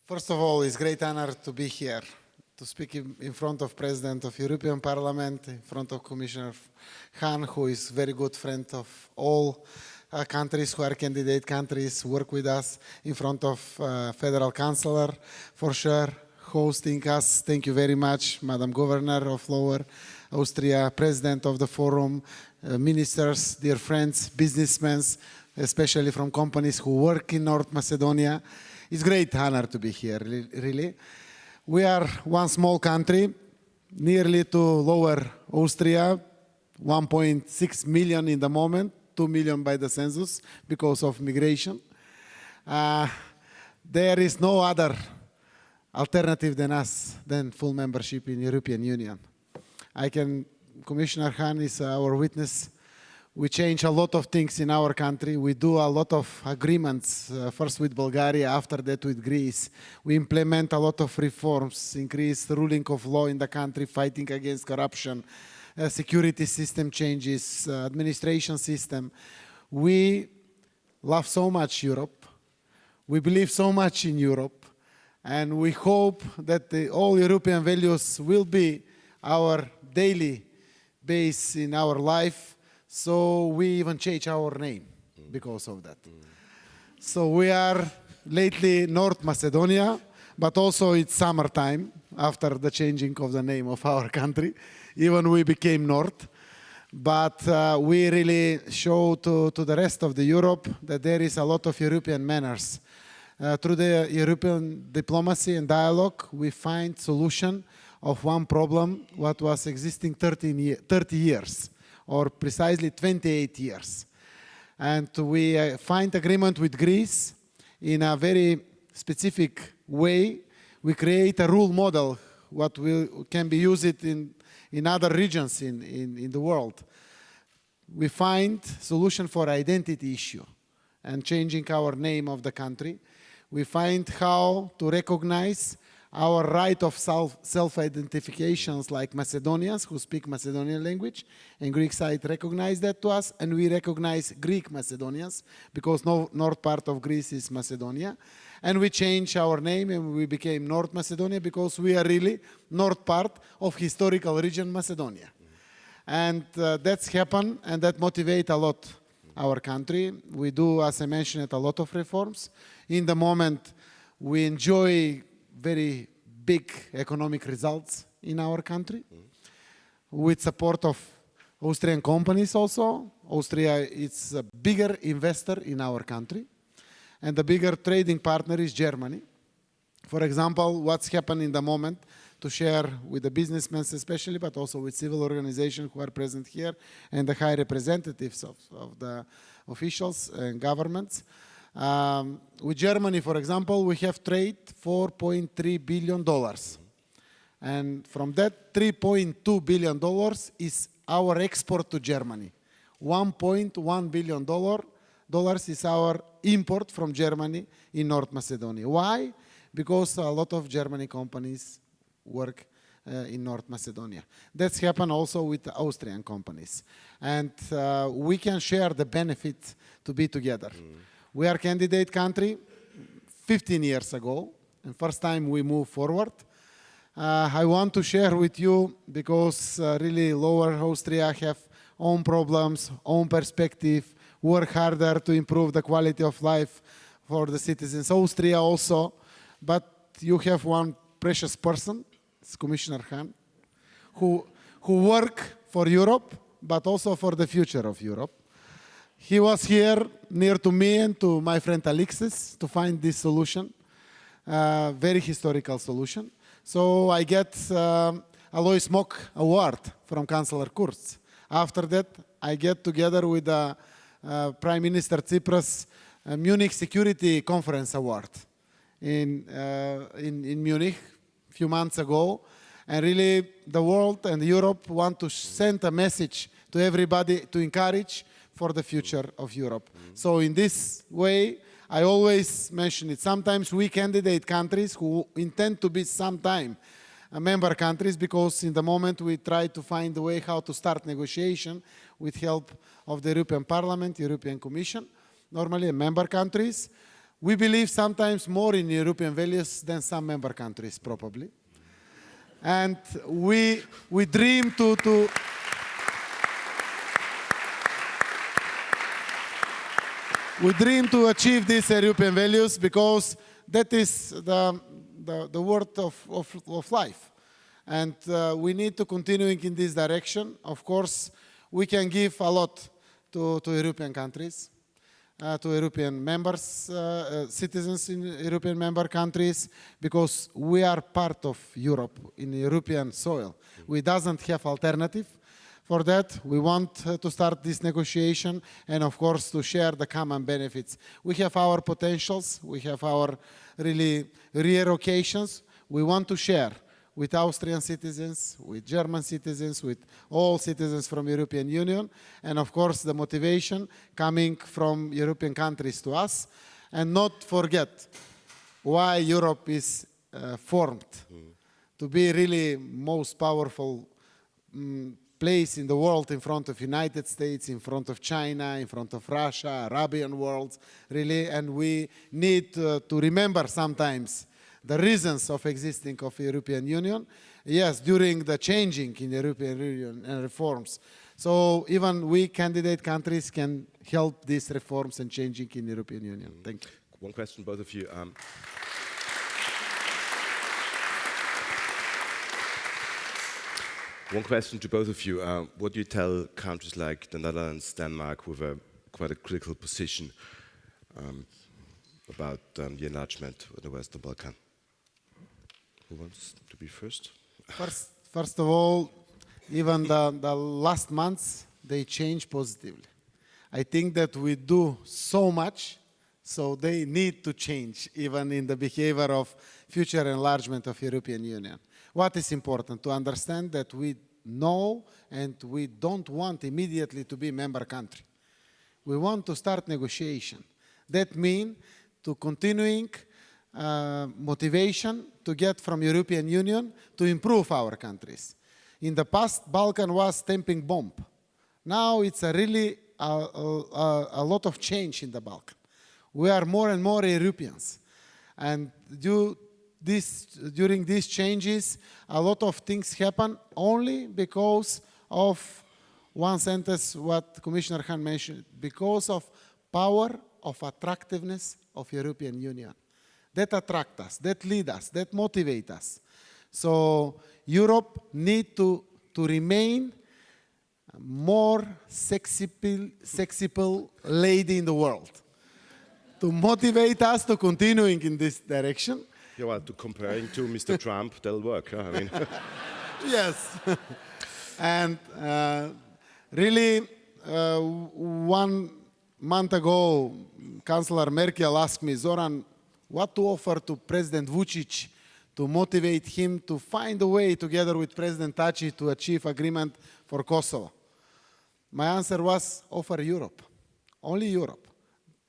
First of all, it's a great honor to be here, to speak in front of President of European Parliament, in front of Commissioner Hahn, who is a very good friend of all countries who are candidate countries, work with us, in front of Federal Chancellor, for sure, hosting us. Thank you very much, Madam Governor of Lower Austria, President of the Forum, ministers, dear friends, businessmen, especially from companies who work in North Macedonia. It's a great honor to be here, really. We are one small country, nearly to Lower Austria, 1.6 million in the moment, 2 million by the census because of migration. There is no other alternative than us, than full membership in European Union. Commissioner Hahn is our witness. We change a lot of things in our country. We do a lot of agreements, first with Bulgaria, after that with Greece. We implement a lot of reforms, increase the ruling of law in the country, fighting against corruption, security system changes, administration system. We love so much Europe. We believe so much in Europe. And we hope that all European values will be our daily base in our life. So we even change our name because of that. So we are lately North Macedonia, but also it's summertime after the changing of the name of our country. Even we became North. But we really show to the rest of the Europe that there is a lot of European manners. Through the European diplomacy and dialogue, we find solution of one problem what was existing 30 years. Or precisely 28 years. And we find agreement with Greece in a very specific way. We create a rule model what can be used in other regions in the world. We find solution for identity issue and changing our name of the country. We find how to recognize our right of self-identifications like Macedonians who speak Macedonian language, and Greek side recognize that to us, and we recognize Greek Macedonians because north part of Greece is Macedonia. And we change our name and we became North Macedonia because we are really north part of historical region Macedonia. And that's happened and that motivate a lot our country. We do, as I mentioned, a lot of reforms. In the moment, we enjoy very big economic results in our country with support of Austrian companies also. Austria is a bigger investor in our country and the bigger trading partner is Germany. For example, what's happened in the moment to share with the businessmen especially, but also with civil organizations who are present here and the high representatives of the officials and governments. With Germany, for example, we have trade $4.3 billion. And from that, $3.2 billion is our export to Germany. $1.1 billion is our import from Germany in North Macedonia. Why? Because a lot of German companies work in North Macedonia. That's happened also with the Austrian companies. And we can share the benefit to be together. We are candidate country 15 years ago, and first time we move forward. I want to share with you because really Lower Austria have own problems, own perspective, work harder to improve the quality of life for the citizens. Austria also, but you have one precious person, it's Commissioner Hahn, who work for Europe, but also for the future of Europe. He was here near to me and to my friend Alexis to find this solution, very historical solution. So I get Alois Mock Award from Chancellor Kurz. After that, I get together with Prime Minister Tsipras Munich Security Conference Award in Munich a few months ago. And really, the world and Europe want to send a message to everybody to encourage for the future of Europe. So in this way, I always mention it. Sometimes we candidate countries who intend to be sometime member countries because in the moment we try to find a way how to start negotiation with help of the European Parliament, European Commission, normally member countries. We believe sometimes more in European values than some member countries, probably. And we dream we dream to achieve these European values because that is the word of life. And we need to continue in this direction. Of course, we can give a lot to European countries, to European members, citizens in European member countries, because we are part of Europe in European soil. We doesn't have alternative. For that, we want to start this negotiation and, of course, to share the common benefits. We have our potentials. We have our really rare occasions. We want to share with Austrian citizens, with German citizens, with all citizens from European Union, and of course the motivation coming from European countries to us, and not forget why Europe is formed to be really most powerful place in the world in front of United States, in front of China, in front of Russia, Arabian world, really, and we need to remember sometimes the reasons of existing of European Union, yes, during the changing in the European Union and reforms. So even we candidate countries can help these reforms and changing in the European Union. Thank you. One question, both of you. One question to both of you. What do you tell countries like the Netherlands, Denmark, with quite a critical position about the enlargement of the Western Balkan? Who wants to be first? First of all, even the last months, they change positively. I think that we do so much, so they need to change, even in the behavior of future enlargement of European Union. What is important? To understand that we know and we don't want immediately to be member country. We want to start negotiation. That means to continuing motivation to get from European Union to improve our countries. In the past, Balkan was stamping bomb. Now it's a really a lot of change in the Balkan. We are more and more Europeans. And during these changes, a lot of things happen only because of one sentence what Commissioner Hahn mentioned, because of power of attractiveness of European Union. That attract us, that lead us, that motivate us. So Europe need to remain more sexable lady in the world, to motivate us to continuing in this direction. Yeah, well, to comparing to Mr. Trump, that'll work. Huh? I mean, yes, and really, 1 month ago, Chancellor Merkel asked me, Zoran, what to offer to President Vučić to motivate him to find a way together with President Tači to achieve agreement for Kosovo? My answer was, offer Europe, only Europe.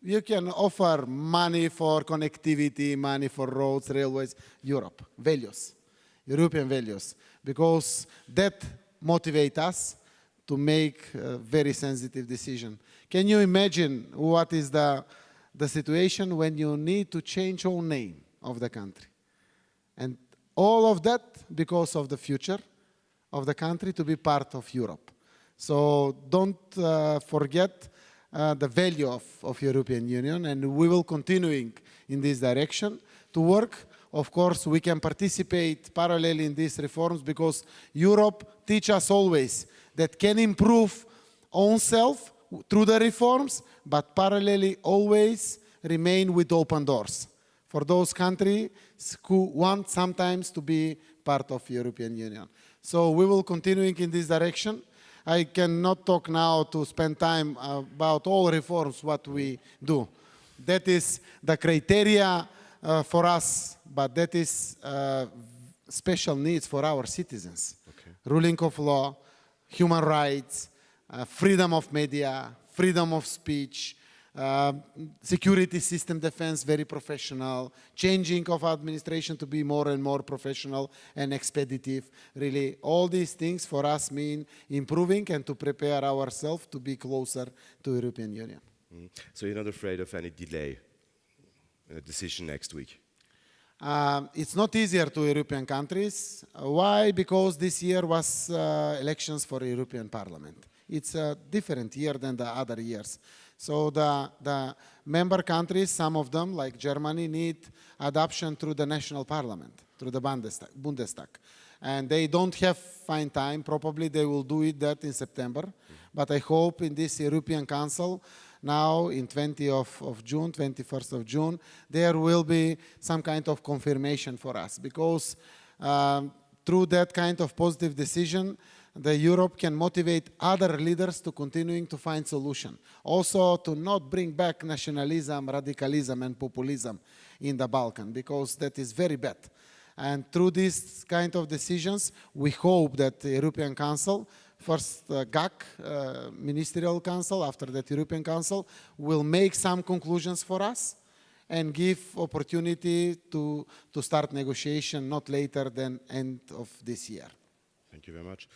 You can offer money for connectivity, money for roads, railways, Europe, values, European values, because that motivates us to make a very sensitive decision. Can you imagine what is the situation when you need to change your name of the country? And all of that because of the future of the country to be part of Europe. So don't forget the value of European Union, and we will continuing in this direction to work. Of course, we can participate parallelly in these reforms because Europe teaches us always that can improve own self through the reforms, but parallelly always remain with open doors for those countries who want sometimes to be part of European Union. So we will continuing in this direction. I cannot talk now to spend time about all reforms, what we do. That is the criteria for us, but that is special needs for our citizens. Okay. Ruling of law, human rights, freedom of media, freedom of speech, security system defense, very professional, changing of administration to be more and more professional and expeditive. Really, all these things for us mean improving and to prepare ourselves to be closer to European Union. So you're not afraid of any delay decision next week? It's not easier to European countries. Why? Because this year was elections for European Parliament. It's a different year than the other years. So the member countries, some of them, like Germany, need adoption through the national parliament, through the Bundestag. And they don't have fine time. Probably they will do that in September. But I hope in this European Council, now in 21st of June, there will be some kind of confirmation for us, because through that kind of positive decision, the Europe can motivate other leaders to continuing to find solution. Also to not bring back nationalism, radicalism and populism in the Balkan, because that is very bad. And through these kind of decisions, we hope that the European Council, first GAC, Ministerial Council, after that European Council, will make some conclusions for us and give opportunity to start negotiation not later than end of this year. Thank you very much.